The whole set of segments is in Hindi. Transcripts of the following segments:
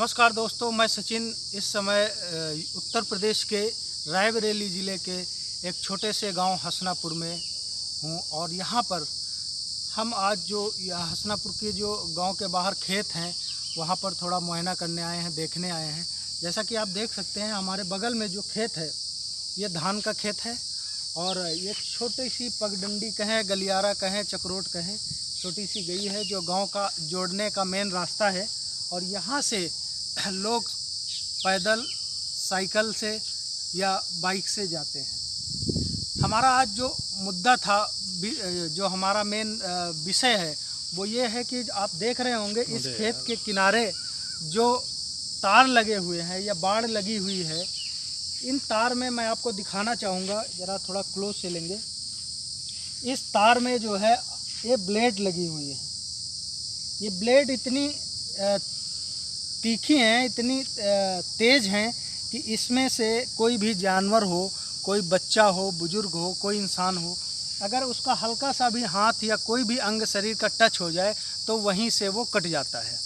नमस्कार दोस्तों, मैं सचिन इस समय उत्तर प्रदेश के रायबरेली ज़िले के एक छोटे से गांव हसनापुर में हूं और यहां पर हम आज जो यह हसनापुर के जो गांव के बाहर खेत हैं वहां पर थोड़ा मुआयना करने आए हैं, देखने आए हैं। जैसा कि आप देख सकते हैं हमारे बगल में जो खेत है ये धान का खेत है और ये छोटी सी पगडंडी कहें, गलियारा कहें, चक्रोट कहें, छोटी सी गई है जो गांव का जोड़ने का मेन रास्ता है। और यहाँ से लोग पैदल, साइकिल से या बाइक से जाते हैं। हमारा आज जो मुद्दा था, जो हमारा मेन विषय है वो ये है कि आप देख रहे होंगे इस खेत के किनारे जो तार लगे हुए हैं या बाड़ लगी हुई है, इन तार में मैं आपको दिखाना चाहूँगा, ज़रा थोड़ा क्लोज से लेंगे। इस तार में जो है ये ब्लेड लगी हुई है। ये ब्लेड इतनी तीखी हैं, इतनी तेज़ हैं कि इसमें से कोई भी जानवर हो, कोई बच्चा हो, बुजुर्ग हो, कोई इंसान हो, अगर उसका हल्का सा भी हाथ या कोई भी अंग शरीर का टच हो जाए तो वहीं से वो कट जाता है।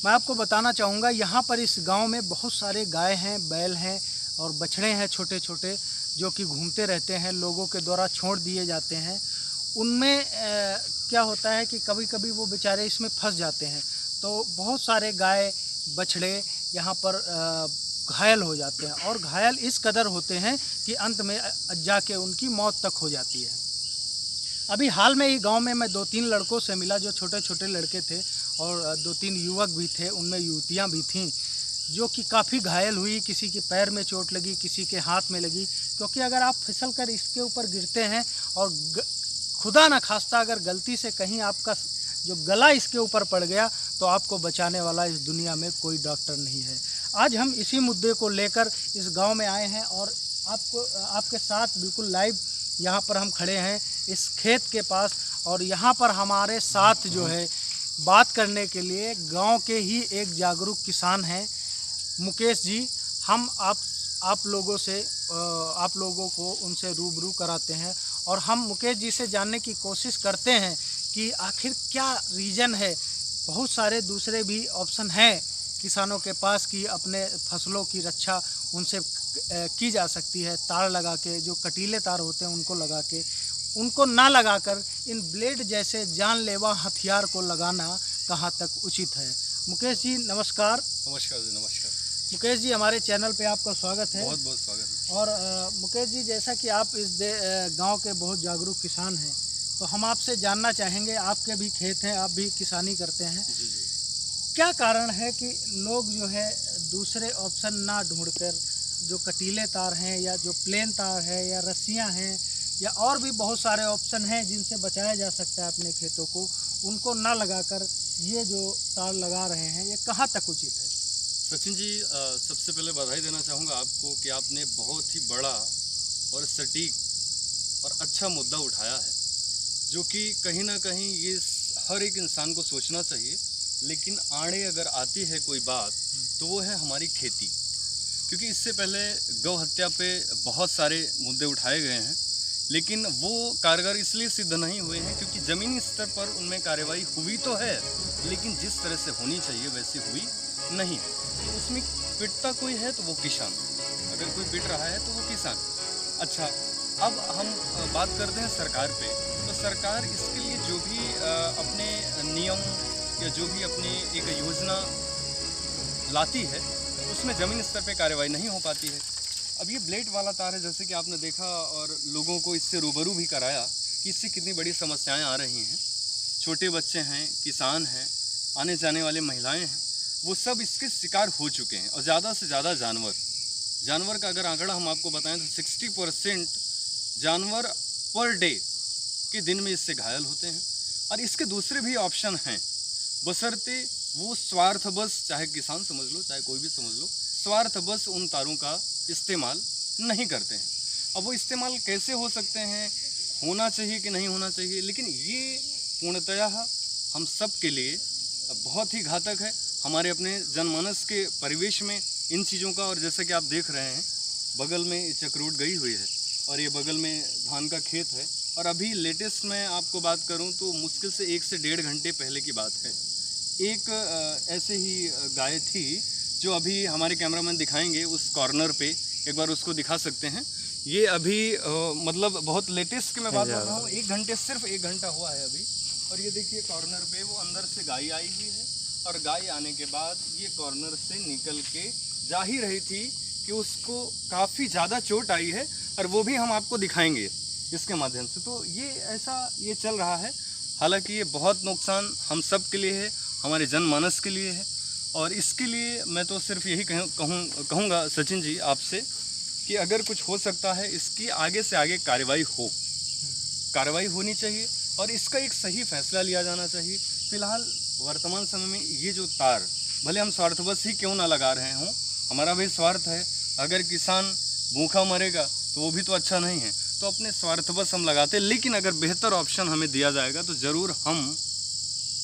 मैं आपको बताना चाहूँगा यहाँ पर इस गांव में बहुत सारे गाय हैं, बैल हैं और बछड़े हैं छोटे छोटे, जो कि घूमते रहते हैं, लोगों के द्वारा छोड़ दिए जाते हैं। उनमें क्या होता है कि कभी कभी वो बेचारे इसमें फंस जाते हैं, तो बहुत सारे गाय बछड़े यहाँ पर घायल हो जाते हैं और घायल इस कदर होते हैं कि अंत में जाके उनकी मौत तक हो जाती है। अभी हाल में ही गांव में मैं 2-3 लड़कों से मिला जो छोटे छोटे लड़के थे और 2-3 युवक भी थे, उनमें युवतियाँ भी थीं जो कि काफ़ी घायल हुई। किसी के पैर में चोट लगी, किसी के हाथ में लगी, क्योंकि अगर आप फिसल कर इसके ऊपर गिरते हैं और खुदा न खास्ता अगर गलती से कहीं आपका जो गला इसके ऊपर पड़ गया तो आपको बचाने वाला इस दुनिया में कोई डॉक्टर नहीं है। आज हम इसी मुद्दे को लेकर इस गांव में आए हैं और आपके साथ बिल्कुल लाइव यहाँ पर हम खड़े हैं इस खेत के पास। और यहाँ पर हमारे साथ जो है बात करने के लिए गांव के ही एक जागरूक किसान हैं, मुकेश जी। हम आप लोगों को उनसे रूबरू कराते हैं और हम मुकेश जी से जानने की कोशिश करते हैं कि आखिर क्या रीज़न है। बहुत सारे दूसरे भी ऑप्शन हैं किसानों के पास कि अपने फसलों की रक्षा उनसे की जा सकती है, तार लगा के, जो कटीले तार होते हैं उनको लगा के, उनको ना लगाकर इन ब्लेड जैसे जानलेवा हथियार को लगाना कहाँ तक उचित है। मुकेश जी नमस्कार। नमस्कार जी, नमस्कार। मुकेश जी, हमारे चैनल पे आपका स्वागत है। बहुत बहुत स्वागत है। और मुकेश जी, जैसा कि आप इस गांव के बहुत जागरूक किसान हैं, तो हम आपसे जानना चाहेंगे, आपके भी खेत हैं, आप भी किसानी करते हैं, जी जी। क्या कारण है कि लोग जो है दूसरे ऑप्शन ना ढूंढकर जो कटीले तार हैं या जो प्लेन तार है या रस्सियां हैं या और भी बहुत सारे ऑप्शन हैं जिनसे बचाया जा सकता है अपने खेतों को, उनको ना लगाकर ये जो तार लगा रहे हैं, ये कहाँ तक उचित है? सचिन जी, सबसे पहले बधाई देना चाहूँगा आपको कि आपने बहुत ही बड़ा और सटीक और अच्छा मुद्दा उठाया है, जो कि कहीं ना कहीं ये हर एक इंसान को सोचना चाहिए। लेकिन आड़े अगर आती है कोई बात तो वो है हमारी खेती, क्योंकि इससे पहले गौ हत्या पे बहुत सारे मुद्दे उठाए गए हैं, लेकिन वो कारगर इसलिए सिद्ध नहीं हुए हैं क्योंकि ज़मीनी स्तर पर उनमें कार्रवाई हुई तो है, लेकिन जिस तरह से होनी चाहिए वैसी हुई नहीं है। तो उसमें पिटता कोई है तो वो किसान, अगर कोई पिट रहा है तो वो किसान। अच्छा, अब हम बात करते हैं सरकार पे। तो सरकार इसके लिए जो भी अपने नियम या जो भी अपनी एक योजना लाती है उसमें ज़मीन स्तर पे कार्रवाई नहीं हो पाती है। अब ये ब्लेड वाला तार है, जैसे कि आपने देखा और लोगों को इससे रूबरू भी कराया कि इससे कितनी बड़ी समस्याएं आ रही हैं। छोटे बच्चे हैं, किसान हैं, आने जाने वाले महिलाएं हैं, वो सब इसके शिकार हो चुके हैं। और ज़्यादा से ज़्यादा जानवर का अगर आंकड़ा हम आपको बताएं तो 60% जानवर पर डे के दिन में इससे घायल होते हैं। और इसके दूसरे भी ऑप्शन हैं, बशर्ते वो स्वार्थवश, चाहे किसान समझ लो चाहे कोई भी समझ लो, स्वार्थवश उन तारों का इस्तेमाल नहीं करते हैं। अब वो इस्तेमाल कैसे हो सकते हैं, होना चाहिए कि नहीं होना चाहिए, लेकिन ये पूर्णतः हम सब के लिए बहुत ही घातक है। हमारे अपने जनमानस के परिवेश में इन चीज़ों का, और जैसा कि आप देख रहे हैं बगल में चक्रोट गई हुई है और ये बगल में धान का खेत है। और अभी लेटेस्ट मैं आपको बात करूं तो मुश्किल से 1 से 1.5 घंटे पहले की बात है एक ऐसे ही गाय थी जो अभी हमारे कैमरामैन दिखाएंगे उस कॉर्नर पे, एक बार उसको दिखा सकते हैं। ये अभी मतलब बहुत लेटेस्ट की मैं बात कर रहा हूँ, 1 घंटे, सिर्फ 1 घंटा हुआ है अभी। और ये देखिए कॉर्नर पे वो अंदर से गाय आई हुई है, और गाय आने के बाद ये कॉर्नर से निकल के जा ही रही थी कि उसको काफ़ी ज़्यादा चोट आई है, और वो भी हम आपको दिखाएंगे इसके माध्यम से। तो ये ऐसा ये चल रहा है। हालांकि ये बहुत नुकसान हम सब के लिए है, हमारे जनमानस के लिए है, और इसके लिए मैं तो सिर्फ यही कहूँगा सचिन जी आपसे कि अगर कुछ हो सकता है इसकी आगे से आगे कार्रवाई होनी चाहिए, और इसका एक सही फैसला लिया जाना चाहिए। फिलहाल वर्तमान समय में ये जो तार, भले हम स्वार्थवश ही क्यों ना लगा रहे हों, हमारा भी स्वार्थ है, अगर किसान भूखा मरेगा तो वो भी तो अच्छा नहीं है, तो अपने स्वार्थवश हम लगाते, लेकिन अगर बेहतर ऑप्शन हमें दिया जाएगा तो ज़रूर हम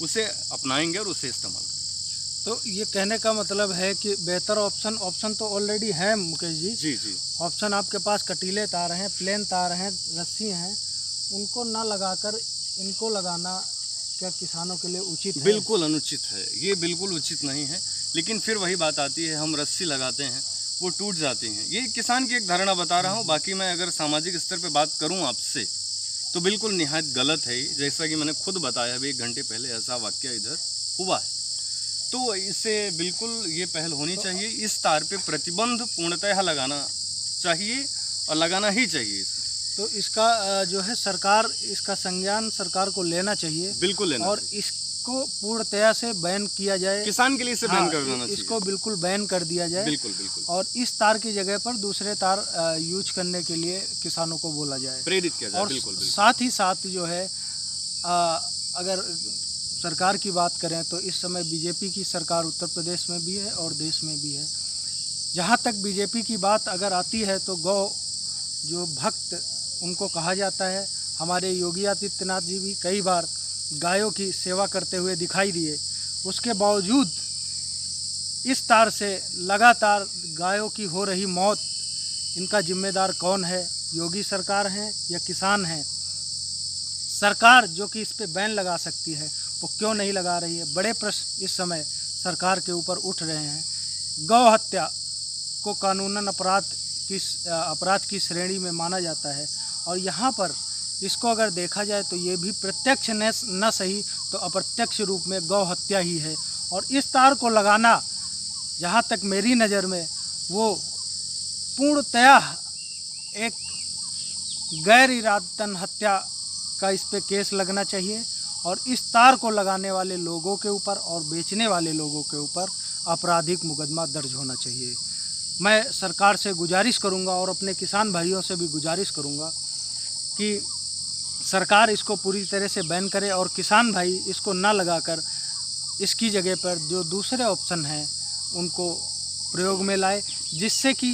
उसे अपनाएंगे और उसे इस्तेमाल करेंगे। तो ये कहने का मतलब है कि बेहतर ऑप्शन तो ऑलरेडी है मुकेश जी। जी जी। ऑप्शन आपके पास कटीले तार हैं, प्लेन तार हैं, रस्सी हैं, उनको ना लगाकर इनको लगाना क्या किसानों के लिए उचित है? बिल्कुल अनुचित है, ये बिल्कुल उचित नहीं है। लेकिन फिर वही बात आती है, हम रस्सी लगाते हैं वो टूट जाती हैं। ये किसान की एक धारणा बता रहा हूँ, बाकी मैं अगर सामाजिक स्तर पे बात करूँ आपसे तो बिल्कुल निहायत गलत है। जैसा कि मैंने खुद बताया अभी 1 घंटे पहले ऐसा वाकया इधर हुआ है, तो इसे बिल्कुल ये पहल होनी चाहिए। इस तार पे प्रतिबंध पूर्णतः लगाना चाहिए, और लगाना ही चाहिए इसमें। तो इसका जो है सरकार, इसका संज्ञान सरकार को लेना चाहिए, बिल्कुल लेना और चाहिए। इसको पूर्णतया से बैन किया जाए। किसान के लिए इसे बैन कर देना चाहिए, इसको बिल्कुल बैन कर दिया जाए। बिल्कुल बिल्कुल। और इस तार की जगह पर दूसरे तार यूज करने के लिए किसानों को बोला जाए, प्रेरित किया जाए। और बिल्कुल बिल्कुल। साथ ही साथ जो है अगर सरकार की बात करें तो इस समय बीजेपी की सरकार उत्तर प्रदेश में भी है और देश में भी है। जहाँ तक बीजेपी की बात अगर आती है तो गौ जो भक्त उनको कहा जाता है, हमारे योगी आदित्यनाथ जी भी कई बार गायों की सेवा करते हुए दिखाई दिए। उसके बावजूद इस तार से लगातार गायों की हो रही मौत, इनका जिम्मेदार कौन है? योगी सरकार है या किसान हैं? सरकार जो कि इस पे बैन लगा सकती है वो क्यों नहीं लगा रही है? बड़े प्रश्न इस समय सरकार के ऊपर उठ रहे हैं। गौ हत्या को कानूनन अपराध की श्रेणी में माना जाता है, और यहाँ पर इसको अगर देखा जाए तो ये भी प्रत्यक्ष न सही तो अप्रत्यक्ष रूप में गौ हत्या ही है। और इस तार को लगाना, जहाँ तक मेरी नज़र में, वो पूर्णतया एक गैर इरादतन हत्या का इस पे केस लगना चाहिए, और इस तार को लगाने वाले लोगों के ऊपर और बेचने वाले लोगों के ऊपर आपराधिक मुकदमा दर्ज होना चाहिए। मैं सरकार से गुजारिश करूंगा और अपने किसान भाइयों से भी गुजारिश करूंगा कि सरकार इसको पूरी तरह से बैन करे, और किसान भाई इसको ना लगाकर इसकी जगह पर जो दूसरे ऑप्शन हैं उनको प्रयोग में लाए, जिससे कि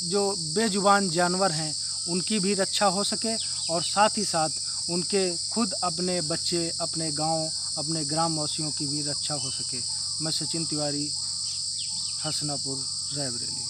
जो बेजुबान जानवर हैं उनकी भी रक्षा हो सके, और साथ ही साथ उनके खुद अपने बच्चे, अपने गांव, अपने ग्राम वासियों की भी रक्षा हो सके। मैं सचिन तिवारी, हसनापुर, रायबरेली।